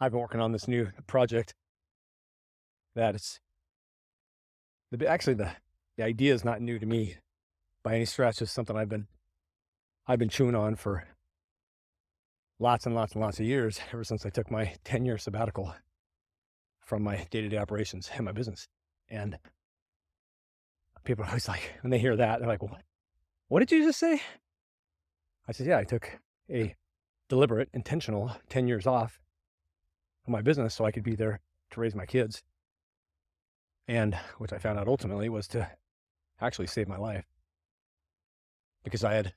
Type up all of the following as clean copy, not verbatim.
I've been working on this new project that the idea is not new to me by any stretch. It's something I've been chewing on for lots and lots and lots of years, ever since I took my 10-year sabbatical from my day-to-day operations in my business. And people are always like, when they hear that, they're like, what did you just say? I said, yeah, I took a deliberate, intentional 10 years off of my business so I could be there to raise my kids. And which I found out ultimately was to actually save my life, because I had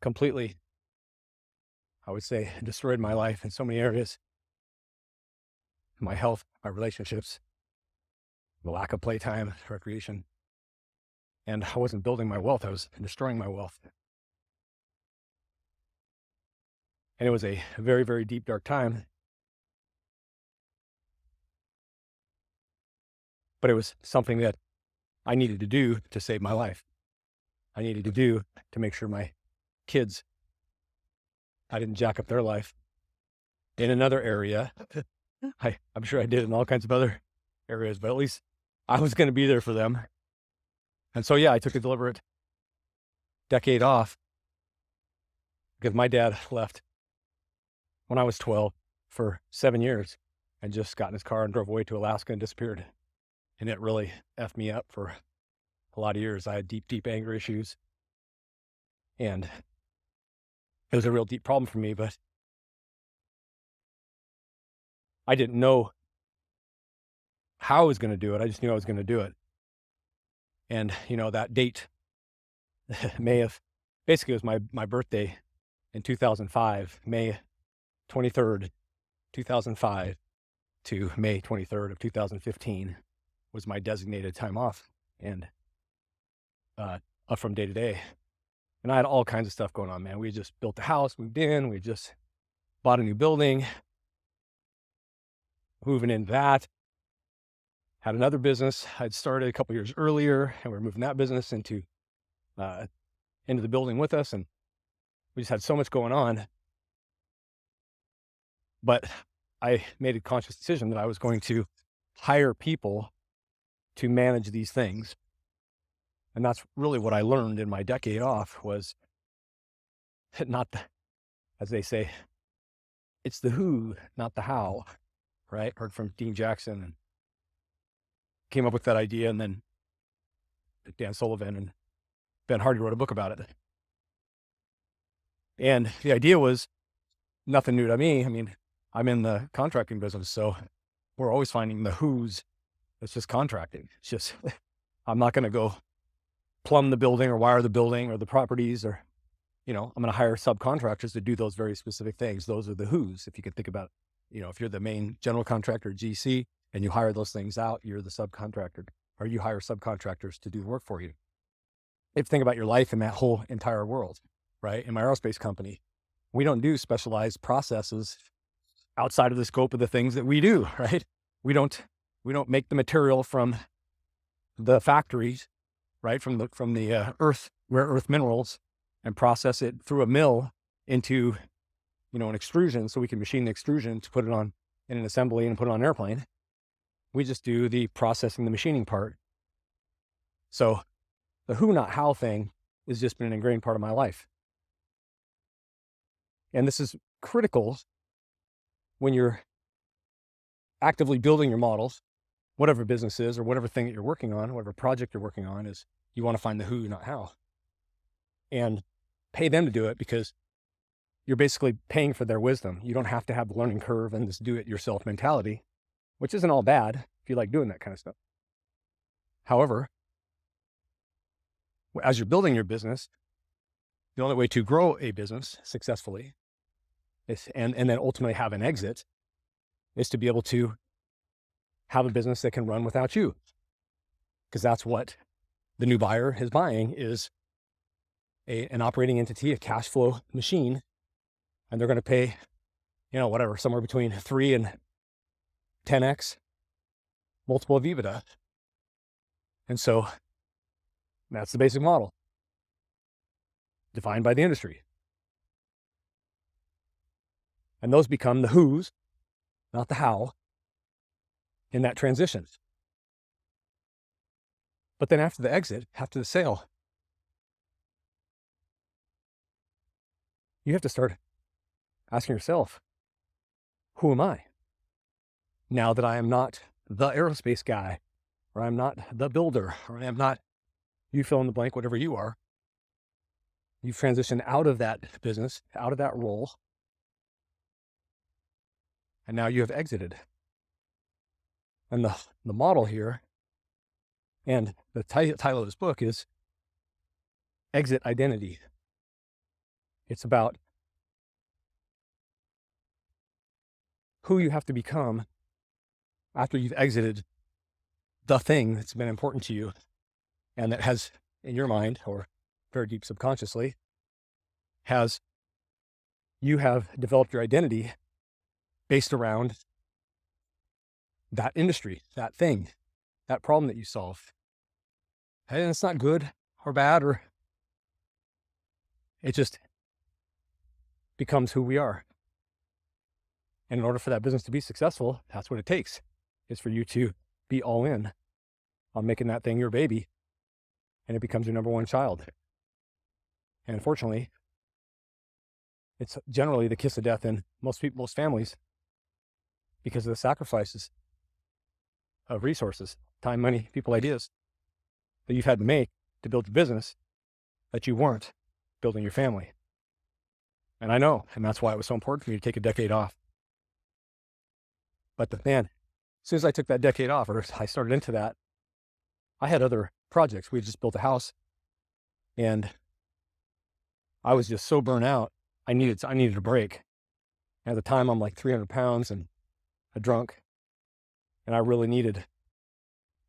completely, I would say, destroyed my life in so many areas: my health, my relationships, the lack of playtime, recreation. And I wasn't building my wealth, I was destroying my wealth. And it was a very, very deep, dark time. But it was something that I needed to do to save my life. I needed to do to make sure my kids, I didn't jack up their life in another area. I'm sure I did in all kinds of other areas, but at least I was going to be there for them. And so, yeah, I took a deliberate decade off, because my dad left when I was 12 for 7 years and just got in his car and drove away to Alaska and disappeared. And it really effed me up for a lot of years. I had deep, deep anger issues, and it was a real deep problem for me, but I didn't know how I was going to do it. I just knew I was going to do it. And, that date, basically it was my birthday in 2005, May 23rd, 2005 to May 23rd of 2015 was my designated time off, and from day to day. And I had all kinds of stuff going on, man. We just built a house, moved in, we just bought a new building, moving into that. Had another business I'd started a couple years earlier, and we were moving that business into the building with us, and we just had so much going on. But I made a conscious decision that I was going to hire people to manage these things. And that's really what I learned in my decade off, was as they say, it's the who, not the how, right? Heard from Dean Jackson, and came up with that idea, and then Dan Sullivan and Ben Hardy wrote a book about it. And the idea was nothing new to me. I mean, I'm in the contracting business, so we're always finding the who's. It's just contracting. It's just, I'm not going to go plumb the building or wire the building or the properties, or, I'm going to hire subcontractors to do those very specific things. Those are the who's. If you could think about, if you're the main general contractor, GC, and you hire those things out, you're the subcontractor, or you hire subcontractors to do the work for you. If you think about your life in that whole entire world, right? In my aerospace company, we don't do specialized processes outside of the scope of the things that we do, right? We don't make the material from the factories, right? From the earth, rare earth minerals, and process it through a mill into, an extrusion, so we can machine the extrusion to put it on in an assembly and put it on an airplane. We just do the processing, the machining part. So the who, not how thing has just been an ingrained part of my life. And this is critical when you're actively building your models, whatever business is, or whatever thing that you're working on, whatever project you're working on, is you want to find the who, not how, and pay them to do it, because you're basically paying for their wisdom. You don't have to have the learning curve and this do-it-yourself mentality, which isn't all bad if you like doing that kind of stuff. However, as you're building your business, the only way to grow a business successfully and then ultimately have an exit is to be able to have a business that can run without you. Because that's what the new buyer is buying, is an operating entity, a cash flow machine. And they're going to pay, whatever, somewhere between 3 and 10x multiple of EBITDA. And so that's the basic model defined by the industry. And those become the who's, not the how, in that transition. But then after the exit, after the sale, you have to start asking yourself, who am I? Now that I am not the aerospace guy, or I'm not the builder, or I am not, you fill in the blank, whatever you are, you've transitioned out of that business, out of that role, and now you have exited. And the model here, and the title of this book is Exit Identity. It's about who you have to become after you've exited the thing that's been important to you and that has, in your mind, or very deep subconsciously, you have developed your identity based around that industry, that thing, that problem that you solve. And it's not good or bad, or it just becomes who we are. And in order for that business to be successful, that's what it takes, is for you to be all in on making that thing your baby, and it becomes your number one child. And unfortunately, it's generally the kiss of death in most families, because of the sacrifices of resources, time, money, people, ideas that you've had to make to build your business that you weren't building your family. And I know, and that's why it was so important for me to take a decade off. But man, as soon as I took that decade off, or I started into that, I had other projects. We had just built a house, and I was just so burnt out. I needed a break. At the time, I'm like 300 pounds and a drunk, and I really needed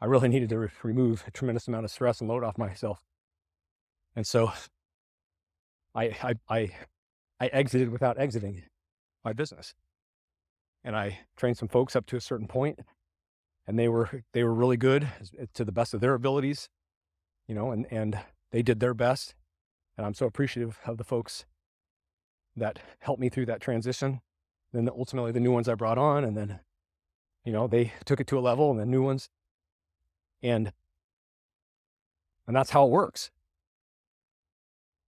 to remove a tremendous amount of stress and load off myself. And so I exited without exiting my business. And I trained some folks up to a certain point, and they were really good to the best of their abilities, and they did their best. And I'm so appreciative of the folks that helped me through that transition. Then ultimately the new ones I brought on, and then, they took it to a level, and then new ones. And that's how it works.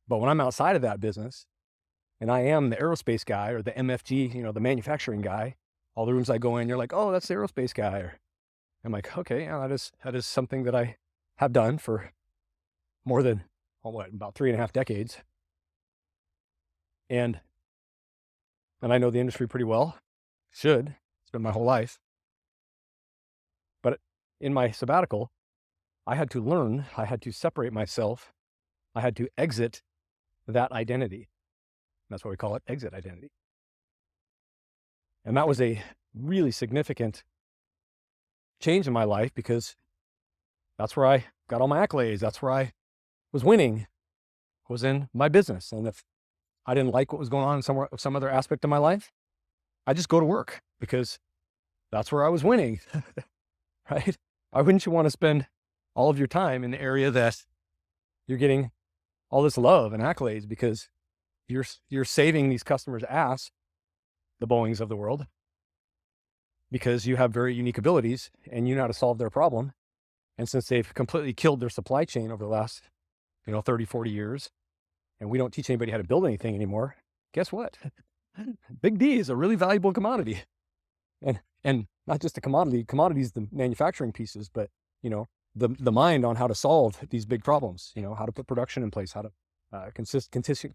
But when I'm outside of that business, and I am the aerospace guy, or the MFG, the manufacturing guy, all the rooms I go in, you're like, oh, that's the aerospace guy. Or I'm like, okay, yeah, that is something that I have done for more than, about 3.5 decades. And I know the industry pretty well. Should. It's been my whole life. But in my sabbatical, I had to separate myself. I had to exit that identity. That's why we call it exit identity. And that was a really significant change in my life, because that's where I got all my accolades. That's where I was winning, was in my business. And if I didn't like what was going on in some other aspect of my life, I just go to work, because that's where I was winning, right? Why wouldn't you want to spend all of your time in the area that you're getting all this love and accolades, because you're saving these customers' ass, the Boeings of the world, because you have very unique abilities and you know how to solve their problem. And since they've completely killed their supply chain over the last, 30, 40 years, and we don't teach anybody how to build anything anymore, guess what? Big D is a really valuable commodity. And not just a commodity, commodities, the manufacturing pieces, but, the mind on how to solve these big problems, how to put production in place, how to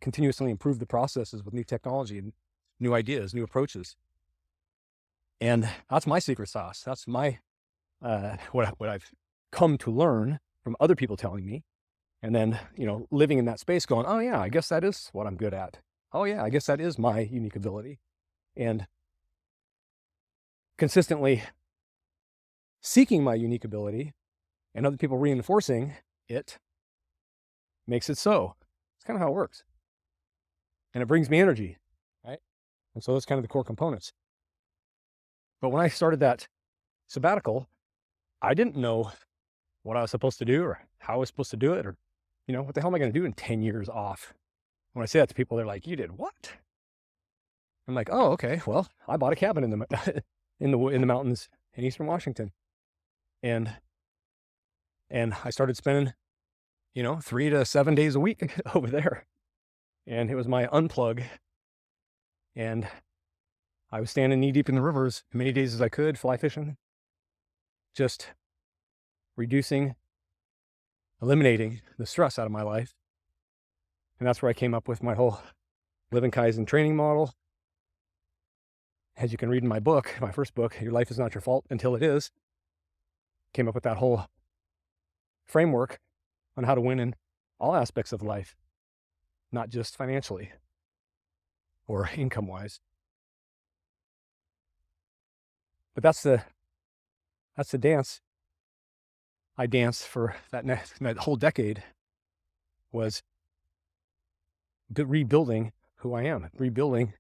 continuously improve the processes with new technology and new ideas, new approaches. And that's my secret sauce. That's my, what I've come to learn from other people telling me. And then, living in that space going, oh yeah, I guess that is what I'm good at. Oh yeah, I guess that is my unique ability. And consistently seeking my unique ability and other people reinforcing it makes it so. It's kind of how it works. And it brings me energy, right? And so that's kind of the core components. But when I started that sabbatical, I didn't know what I was supposed to do or how I was supposed to do it, or, what the hell am I going to do in 10 years off? When I say that to people, they're like, you did what? I'm like, oh, okay. Well, I bought a cabin in the in the mountains in Eastern Washington, and I started spending 3 to 7 days a week over there, and it was my unplug, and I was standing knee deep in the rivers as many days as I could, fly fishing, just reducing, eliminating the stress out of my life. And that's where I came up with my whole living Kaizen training model. As you can read in my book, my first book, Your Life is Not Your Fault Until It Is, came up with that whole framework on how to win in all aspects of life, not just financially or income wise. But that's the dance I danced for that whole decade, was rebuilding who I am, rebuilding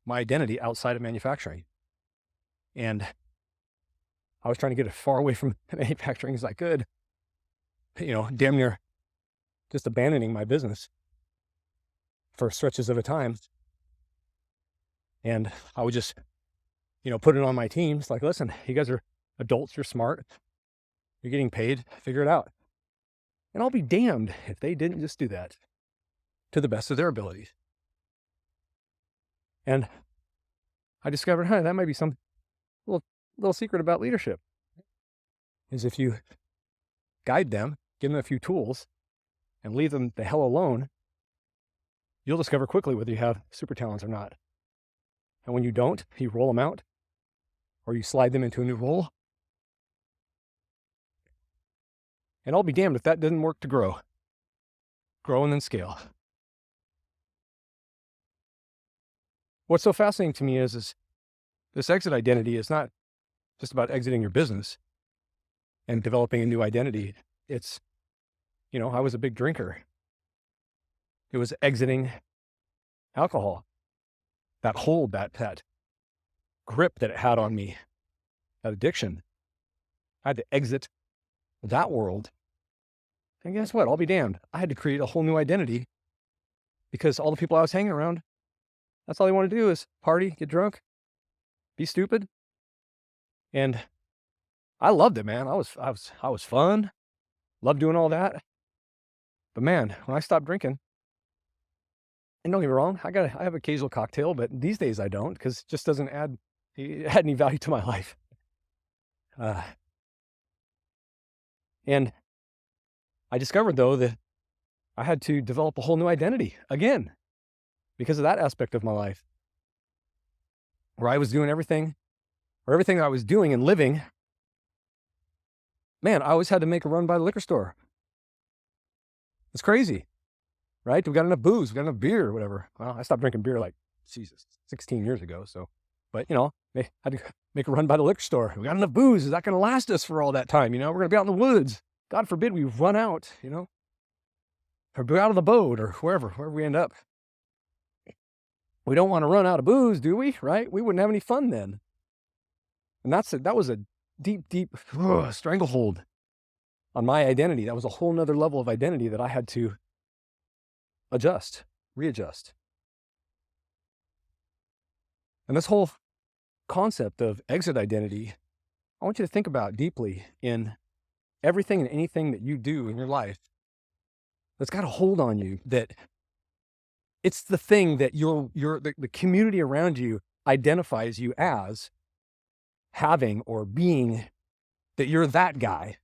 my identity outside of manufacturing. And I was trying to get as far away from manufacturing as I could, damn near just abandoning my business for stretches of a time. And I would just, put it on my teams like, listen, you guys are adults, you're smart, you're getting paid, figure it out. And I'll be damned if they didn't just do that to the best of their abilities. And I discovered, that might be some little secret about leadership, is if you guide them, give them a few tools, and leave them the hell alone, you'll discover quickly whether you have super talents or not. And when you don't, you roll them out, or you slide them into a new role. And I'll be damned if that doesn't work to grow and then scale. What's so fascinating to me is this exit identity is not just about exiting your business and developing a new identity. It's, I was a big drinker. It was exiting alcohol, that hold, that grip that it had on me, that addiction. I had to exit that world. And guess what? I'll be damned. I had to create a whole new identity, because all the people I was hanging around, that's all they want to do is party, get drunk, be stupid. And I loved it, man. I was fun. Loved doing all that. But man, when I stopped drinking, and don't get me wrong, I have occasional cocktail, but these days I don't, because it just doesn't add any value to my life. And I discovered, though, that I had to develop a whole new identity again because of that aspect of my life, where I was doing everything I was doing and living. Man, I always had to make a run by the liquor store. It's crazy, right? We got enough booze, we got enough beer, whatever. Well, I stopped drinking beer like, 16 years ago. So, but I had to make a run by the liquor store. We got enough booze. Is that going to last us for all that time? We're going to be out in the woods. God forbid we run out, or be out of the boat or wherever we end up. We don't want to run out of booze, do we? Right? We wouldn't have any fun then. And that was a deep stranglehold on my identity. That was a whole nother level of identity that I had to readjust. And this whole concept of exit identity, I want you to think about deeply in everything and anything that you do in your life that's got a hold on you, that it's the thing that the community around you identifies you as having or being, that you're that guy.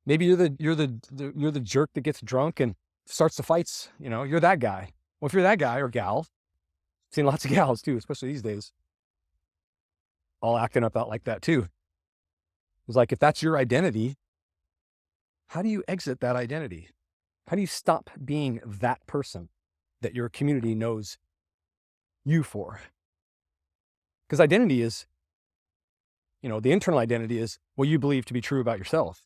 Maybe you're the jerk that gets drunk and starts the fights, you're that guy. Well, if you're that guy or gal, I've seen lots of gals too, especially these days, all acting up out like that too. It's like, if that's your identity, how do you exit that identity? How do you stop being that person that your community knows you for? Because identity is, the internal identity is what you believe to be true about yourself.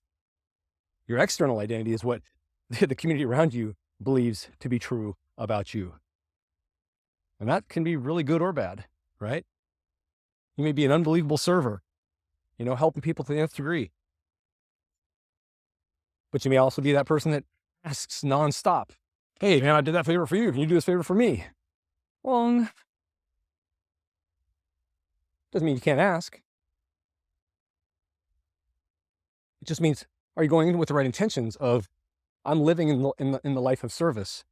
Your external identity is what the community around you believes to be true about you. And that can be really good or bad, right? You may be an unbelievable server, helping people to the nth degree. But you may also be that person that asks nonstop, hey, man, I did that favor for you. Can you do this favor for me? Wrong. Doesn't mean you can't ask. It just means, are you going in with the right intentions of, I'm living in the life of service,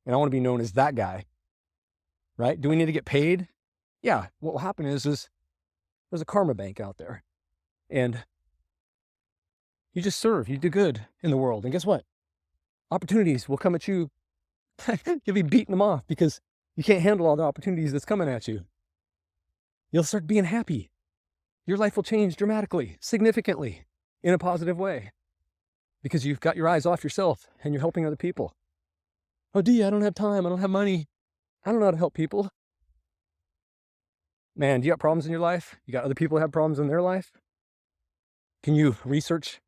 and I want to be known as that guy, right? Do we need to get paid? Yeah. What will happen is there's a karma bank out there, and you just serve, you do good in the world, and guess what? Opportunities will come at you. You'll be beating them off because you can't handle all the opportunities that's coming at you. You'll start being happy. Your life will change dramatically, significantly, in a positive way, because you've got your eyes off yourself and you're helping other people. Oh, D, I don't have time. I don't have money. I don't know how to help people. Man, do you got problems in your life? You got other people who have problems in their life? Can you research?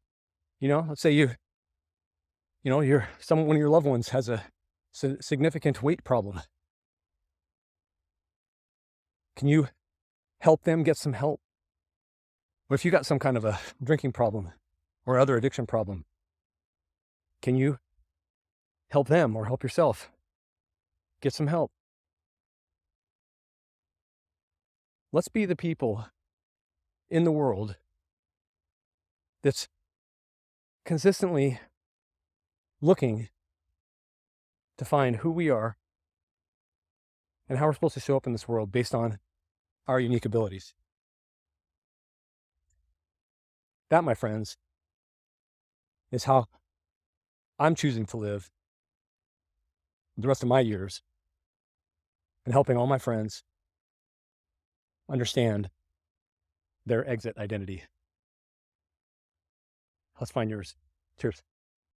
Let's say one of your loved ones has a significant weight problem. Can you help them get some help? Or if you got some kind of a drinking problem or other addiction problem, can you help them or help yourself get some help? Let's be the people in the world that's consistently looking to find who we are and how we're supposed to show up in this world based on our unique abilities. That, my friends, is how I'm choosing to live the rest of my years, and helping all my friends understand their exit identity. Let's find yours. Cheers.